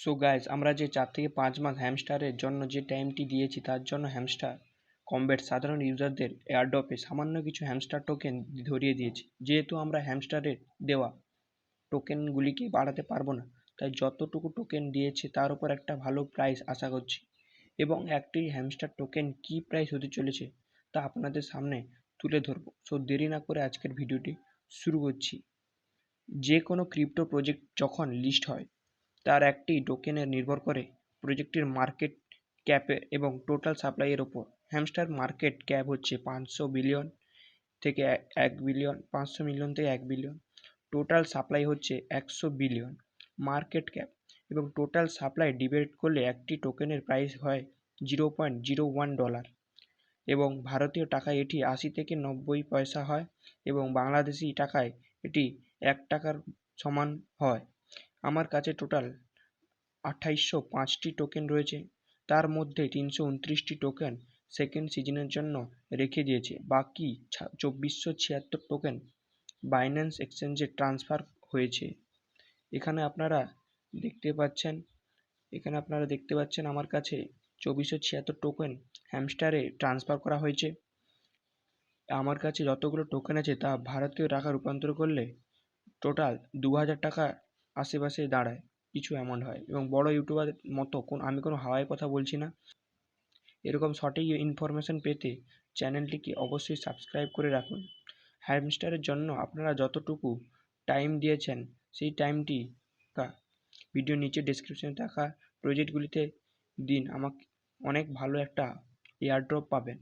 So guys, আমরা যে 4 থেকে 5 মাস হ্যামস্টারের জন্য যে টাইমটি দিয়েছি তার জন্য হ্যামস্টার কমব্যাট সাধারণ ইউজারদের এয়ারড্রপে সামান্য কিছু হ্যামস্টার টোকেন ধরিয়ে দিয়েছে। যেহেতু আমরা হ্যামস্টারের দেওয়া টোকেনগুলিকে বাড়াতে পারবো না, তাই যতটুকু টোকেন দিয়েছে তার উপর একটা ভালো প্রাইস আশা করছি। এবং একটি হ্যামস্টার টোকেন কী প্রাইস হতে চলেছে তা আপনাদের সামনে তুলে ধরবো। সো দেরি না করে আজকের ভিডিওটি শুরু করছি। যে কোনো ক্রিপ্টো প্রজেক্ট যখন লিস্ট হয় তার একটি টোকেনের নির্ভর করে প্রজেক্টটির মার্কেট ক্যাপে এবং টোটাল সাপ্লাইয়ের ওপর। হ্যামস্টার মার্কেট ক্যাপ হচ্ছে 500 বিলিয়ন থেকে 1 বিলিয়ন, 500 মিলিয়ন থেকে 1 বিলিয়ন। টোটাল সাপ্লাই হচ্ছে 100 বিলিয়ন। মার্কেট ক্যাপ এবং টোটাল সাপ্লাই ডিভাইড করলে একটি টোকেনের প্রাইস হয় $0.01 এবং ভারতীয় টাকায় এটি 80 থেকে 90 পয়সা হয় এবং বাংলাদেশি টাকায় এটি 1 টাকার সমান হয়। আমার কাছে টোটাল 2805টি টোকেন রয়েছে, তার মধ্যে 329টি টোকেন সেকেন্ড সিজনের জন্য রেখে দিয়েছে। বাকি 2476 টোকেন বাইন্যান্স এক্সচেঞ্জে ট্রান্সফার হয়েছে। এখানে আপনারা দেখতে পাচ্ছেন আমার কাছে 2476 টোকেন হ্যামস্টারে ট্রান্সফার করা হয়েছে। আমার কাছে যতগুলো টোকেন আছে তা ভারতীয় টাকা রূপান্তর করলে টোটাল 2000 টাকা আশেপাশে দাঁড়ায়, কিছু অ্যামাউন্ট হয়। এবং বড় ইউটিউবারের মতো আমি কোনো হাওয়ায় কথা বলছি না। এরকম সঠিক ইনফরমেশন পেতে চ্যানেলটিকে অবশ্যই সাবস্ক্রাইব করে রাখুন। হ্যামস্টারের জন্য আপনারা যতটুকু টাইম দিয়েছেন সেই টাইমটি ভিডিও নিচে ডেসক্রিপশনে থাকা প্রজেক্টগুলিতে দিন, আমাকে অনেক ভালো একটা এয়ারড্রপ পাবেন।